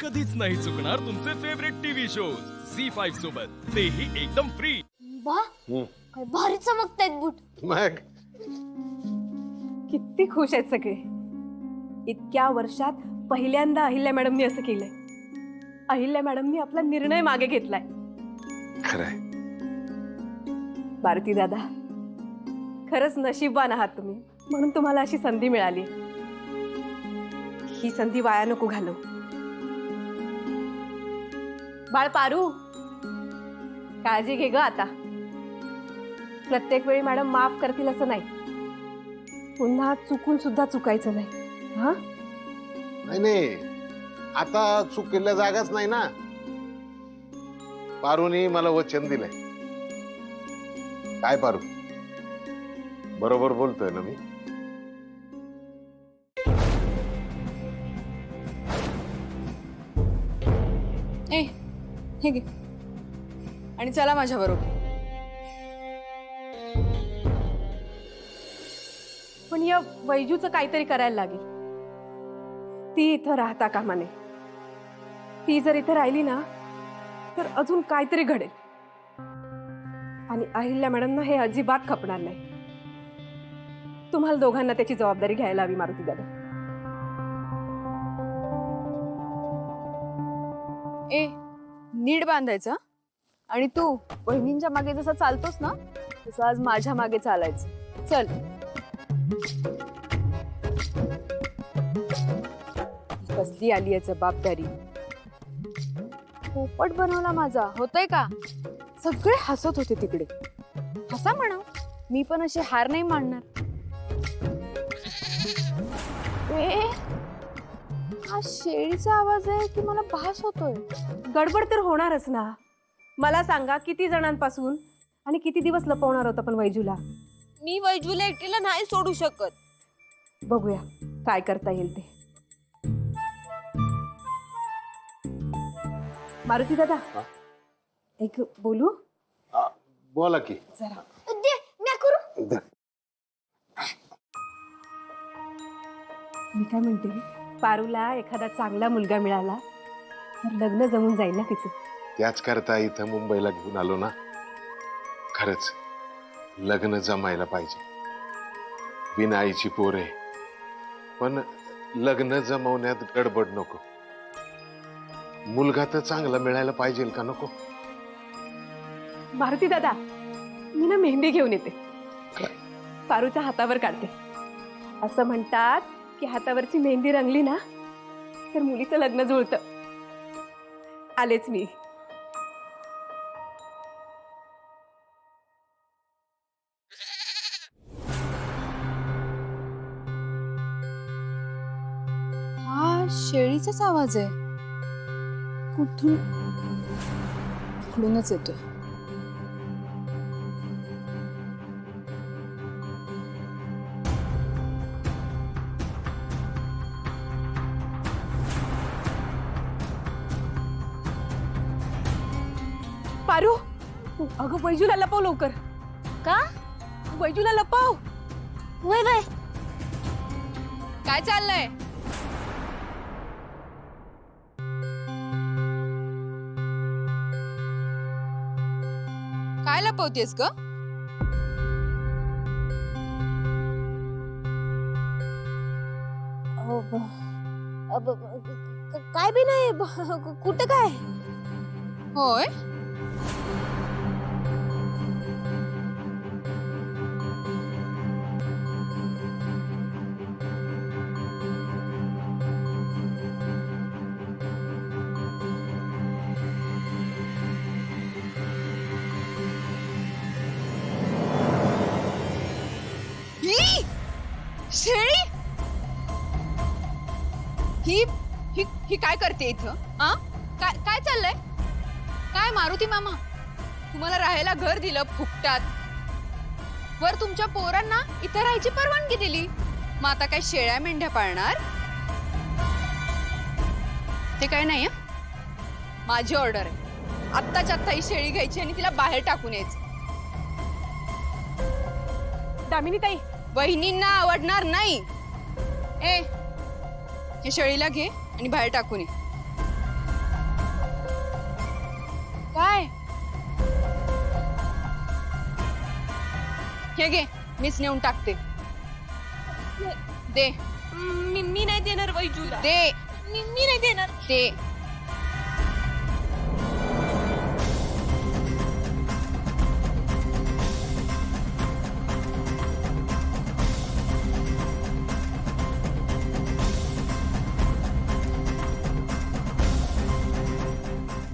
कधीच नाही चुकणार तुमचे फेवरेट टीव्ही शोज झी5 सोबत, तेही एकदम फ्री। वाह, काय भारी चमकतायत बूट। मग किती खुश आहेत सगळे। इतक्या वर्षात पहिल्यांदा अहिल्या मॅडमनी असं केलंय। अहिल्या मॅडमनी आपला निर्णय मागे घेतलाय। खरंय भारती दादा, खरंच नशीबवान आहात तुम्ही, म्हणून तुम्हाला अशी संधी मिळाली। ही संधी वाया नको घालवू। बाळ पारू, काळजी घे ग आता। प्रत्येक वेळी मॅडम माफ करतील असं नाही, पुन्हा चुकून सुद्धा चुकायचं नाही। हा नाही नाही, आता चुकीला जागाच नाही ना। पारूनी मला वचन दिलंय। काय पारू, बरोबर बोलतोय ना मी? ए, हे घे आणि चला माझ्या बरोबर। पण या वैजूचं काहीतरी करायला लागेल। ती इथं राहता कामा नये। ती जर इथं राहिली ना तर अजून काहीतरी घडेल, आणि अहिल्या मॅडमना हे अजिबात खपणार नाही। तुम्हाला दोघांना त्याची जबाबदारी घ्यायला हवी मारुती दादा। ए, नीट बांधायचं आणि तू बहिणींच्या मागे जसं चालतोस ना तसं आज माझ्या मागे चालायचं। चल। कसली आली आहे जबाबदारी। पोपट बनवला माझा, होतय का? सगळे हसत होते तिकडे। हसा म्हणा, मी पण अशी हार नाही मानणार। ए, हा शेळीचा आवाज आहे की मला भास होतोय? गडबड तर होणारच ना। मला सांगा, किती जणांपासून आणि किती दिवस लपवणार होता पण वैजूला? मी वैजूला एकटीला नाही सोडू शकत। बघूया काय करता येईल ते। मारुती दादा, एक बोलू? बोला की। जरा दे, मी करू। मी काय म्हणते, पारूला एखादा चांगला मुलगा मिळाला तर लग्न जमून जाईल ना तिचं। त्याच करता इथं मुंबईला घेऊन आलो ना। खरंच लग्न जमायला पाहिजे। बिना आईची पोर आहे, पण लग्न जमवण्यात गडबड नको। मुलगा तर चांगला मिळायला पाहिजे का नको? मारुती दादा, मी ना मेहंदी घेऊन येते, पारूच्या हातावर काढते। असं म्हणतात की हातावरची मेहंदी रंगली ना तर मुलीचं लग्न जुळतं। आलेच मी। हा शेळीचाच आवाज आहे। कुठून? इकडूनच येतोय। पारू, अगं वैजूला लपव लवकर। का? वैजूला लपव। वय वय, काय चाललंय? काय लपवतेस ग? काय बी नाही। कुठं काय? होय, ही शेळी ही ही ही काय करते इथं? आ, काय काय चाललंय? काय मारुती मामा, तुम्हाला राहायला घर दिलं फुकटात, वर तुमच्या पोरांना इथं राहायची परवानगी दिली। मग आता काय शेळ्या मेंढ्या पाळणार? ते काय नाही हं? माझी ऑर्डर आहे, आत्ताच्या आत्ता ही शेळी घ्यायची आणि तिला बाहेर टाकून यायचं। दामिनी ताई, वहिनींना आवडणार नाही। ए, हे शेळीला घे आणि बाहेर टाकून ये। काय? हे घे, मीच नेऊन टाकते. दे मी नाही देणार वैजूला. दे मी नाही देणार. दे.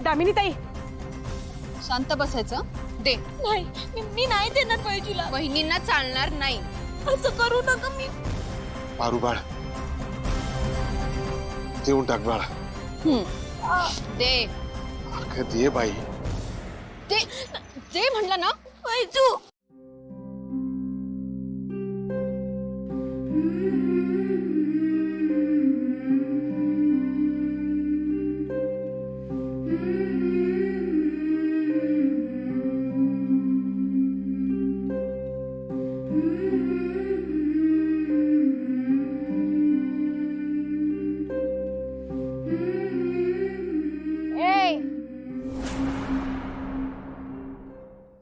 दामिनी ताई, शांत बसायचं. दे. नाही मी नाही देणार वैजूला. वहिनींना चालणार नाही. असं करू नका. मी पारू बाळ देऊन टाक बाळा. दे. अगं दे बाई. दे दे म्हणलं ना. वैजू.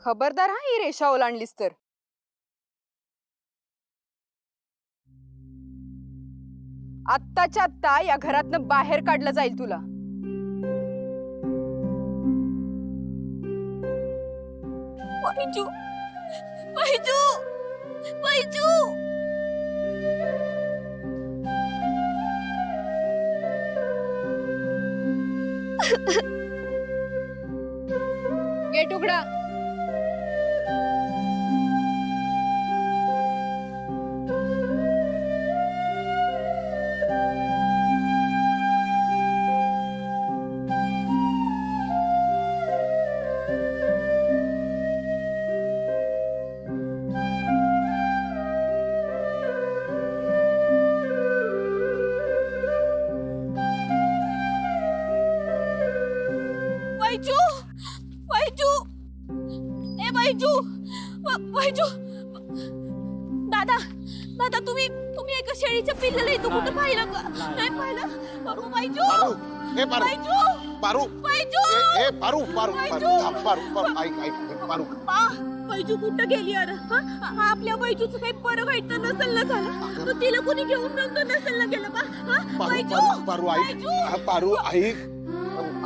खबरदार हा, ही रेषा ओलांडलीस तर. आत्ताच्या आत्ता या घरातनं बाहेर काढलं जाईल तुला. वैजू. वैजू. वैजू. गेट उघडा. वैजू. वैजू. ए वैजू. वैजू. दादा दादा तुम्ही एका शेळीच्या पिल्लाला इथं कुठं पाहिलं का? नाही पाहिलं. बाबू वैजू. पारू ए पारू वैजू. पारू वैजू. ए पारू पारू वैजू. पारू थांब, पारू ऐक पारू. वैजू कुठं गेली अरे? आपल्या वैजूचं काही बरं वाईट तर नसेल ना झालं? तर तिला कोणी घेऊन नसेल ना गेलं बा? वैजू. पारू ऐक. पारू ऐक.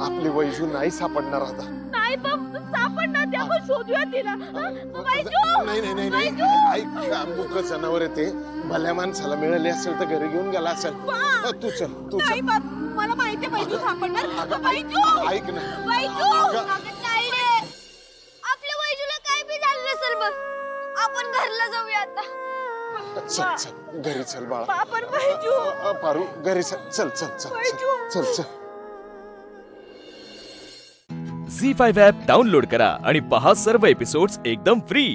आपली वैजू नाही सापडणार आता. नाही बाप सापडणार. ते आपण शोधूया तिला. वैजू. नाही ऐक. मुक जनावर येते. भल्या माणसाला मिळाले असेल तर घरी घेऊन गेला असेल. तू चल नाही बाप मला माहिती वैजू सापडणार. वैजू. ऐक ना. वैजू. अगं. नाही रे. आपल्या वैजूला काय बी झालं नसेल बघ. आपण घरला जाऊया आता. चल घरी चल बाळा. आपण वैजू. पारू घरी चल. चल. झी5 ॲप डाउनलोड करा आणि पहा सर्व एपिसोड्स एकदम फ्री.